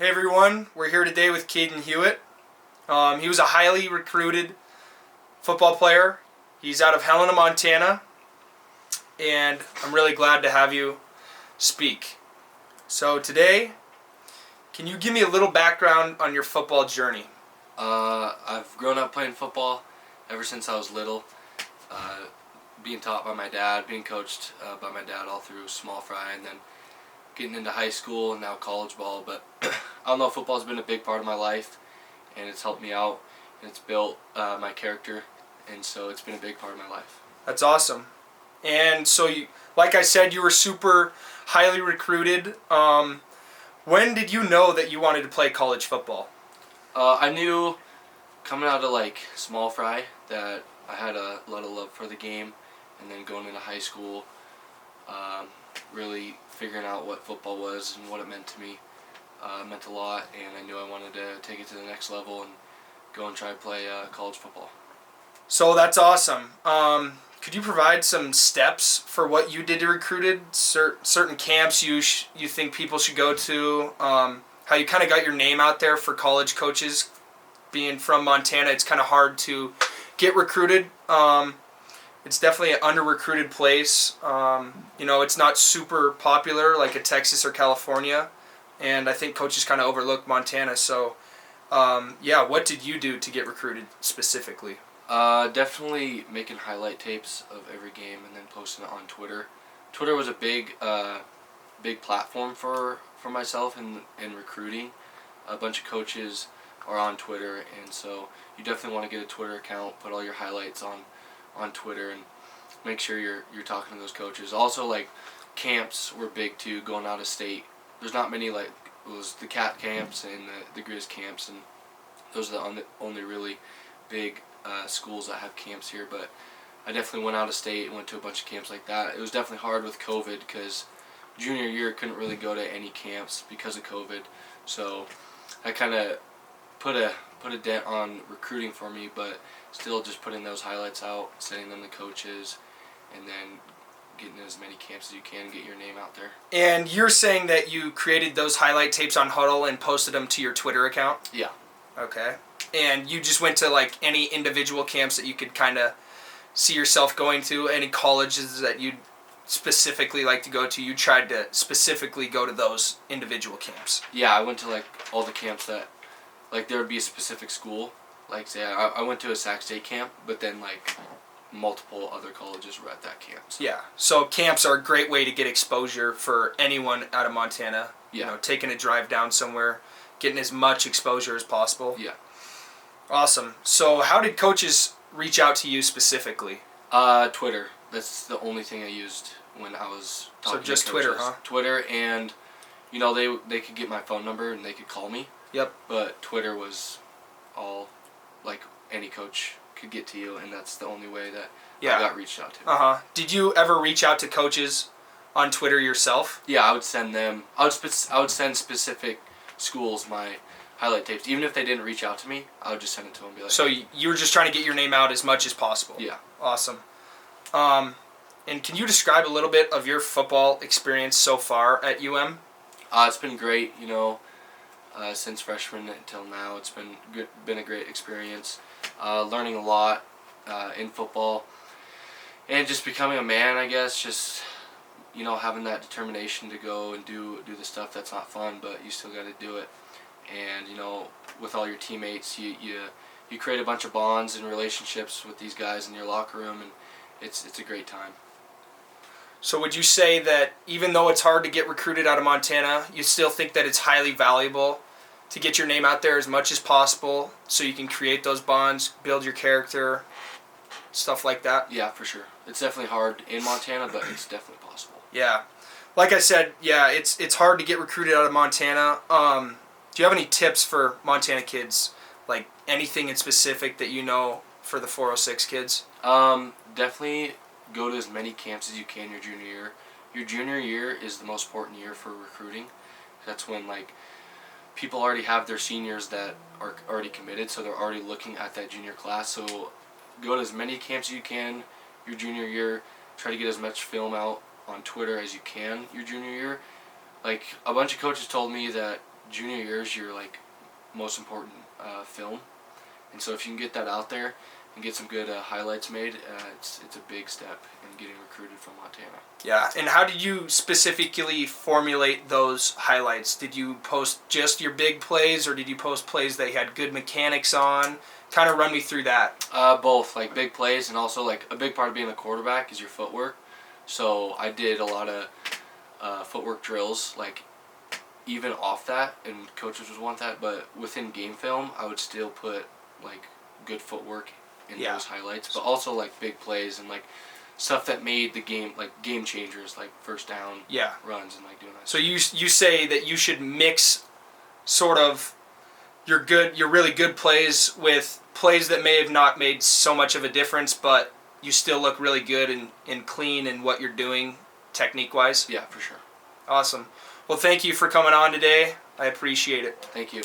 Hey everyone, we're here today with Kaden Huot. He was a highly recruited football player. He's out of Helena, Montana, and I'm really glad to have you speak. So today, can you give me a little background on your football journey? I've grown up playing football ever since I was little, being taught by my dad, being coached by my dad all through small fry, and then getting into high school and now college ball. But I don't know, football's been a big part of my life, and it's helped me out, and it's built my character, and so it's been a big part of my life. That's awesome. And so, like I said, you were super highly recruited. When did you know that you wanted to play college football? I knew coming out of small fry that I had a lot of love for the game, and then going into high school, really figuring out what football was and what it meant to me. Meant a lot, and I knew I wanted to take it to the next level and go and try to play college football. So that's awesome. Could you provide some steps for what you did to recruited? Certain camps you think people should go to? How you kind of got your name out there for college coaches? Being from Montana, it's kind of hard to get recruited. It's definitely an under-recruited place. It's not super popular like a Texas or California, and I think coaches kind of overlook Montana. So, what did you do to get recruited specifically? Definitely making highlight tapes of every game and then posting it on Twitter. Twitter was a big platform for myself in recruiting. A bunch of coaches are on Twitter, and so you definitely want to get a Twitter account, put all your highlights on Twitter, and make sure you're talking to those coaches. Also, camps were big too, going out of state. There's not many, it was the Cat camps and the Grizz camps, and those are the only really big schools that have camps here. But I definitely went out of state and went to a bunch of camps like that. It was definitely hard with COVID because junior year couldn't really go to any camps because of COVID. So I kind of put a dent on recruiting for me, but still just putting those highlights out, sending them to coaches, and then getting as many camps as you can, get your name out there. And you're saying that you created those highlight tapes on Huddle and posted them to your Twitter account? Yeah. Okay. And you just went to any individual camps that you could kind of see yourself going to, any colleges that you'd specifically like to go to? You tried to specifically go to those individual camps? Yeah, I went to all the camps that there would be a specific school. Say I went to a Sac State camp, but then multiple other colleges were at that camp. So. Yeah. So camps are a great way to get exposure for anyone out of Montana. Yeah. Taking a drive down somewhere, getting as much exposure as possible. Yeah. Awesome. So how did coaches reach out to you specifically? Twitter. That's the only thing I used when I was talking So just to coaches. Twitter, huh? Twitter, and they could get my phone number and they could call me. Yep. But Twitter was all any coach could get to you, and that's the only way that I got reached out to. Did you ever reach out to coaches on Twitter yourself? Yeah, I would send them. I would send specific schools my highlight tapes, even if they didn't reach out to me. I would just send it to them. And be like, so you were just trying to get your name out as much as possible. Yeah. Awesome. And can you describe a little bit of your football experience so far at UM? It's been great. Since freshman until now, it's been a great experience. Learning a lot in football, and just becoming a man, I guess. Just having that determination to go and do the stuff that's not fun, but you still got to do it. And with all your teammates, you create a bunch of bonds and relationships with these guys in your locker room, and it's a great time. So would you say that even though it's hard to get recruited out of Montana, you still think that it's highly valuable to get your name out there as much as possible so you can create those bonds, build your character, stuff like that? Yeah, for sure. It's definitely hard in Montana, but it's definitely possible. Yeah. Like I said, it's hard to get recruited out of Montana. Do you have any tips for Montana kids, anything in specific that you know for the 406 kids? Definitely go to as many camps as you can your junior year. Your junior year is the most important year for recruiting. That's when people already have their seniors that are already committed, so they're already looking at that junior class. So go to as many camps as you can your junior year. Try to get as much film out on Twitter as you can your junior year. A bunch of coaches told me that junior year is your like most important film, and so if you can get that out there and get some good highlights made, it's a big step in getting recruited from Montana. Yeah, and how did you specifically formulate those highlights? Did you post just your big plays, or did you post plays that you had good mechanics on? Kind of run me through that. Both, like big plays, and also like a big part of being a quarterback is your footwork. So I did a lot of footwork drills, like even off that, and coaches would want that, but within game film, I would still put like good footwork in those highlights, but also like big plays and like stuff that made the game, like game changers, like first down runs and like doing that. So you say that you should mix sort of your really good plays with plays that may have not made so much of a difference, but you still look really good and clean in what you're doing technique-wise? Yeah, for sure. Awesome. Well, thank you for coming on today. I appreciate it. Thank you.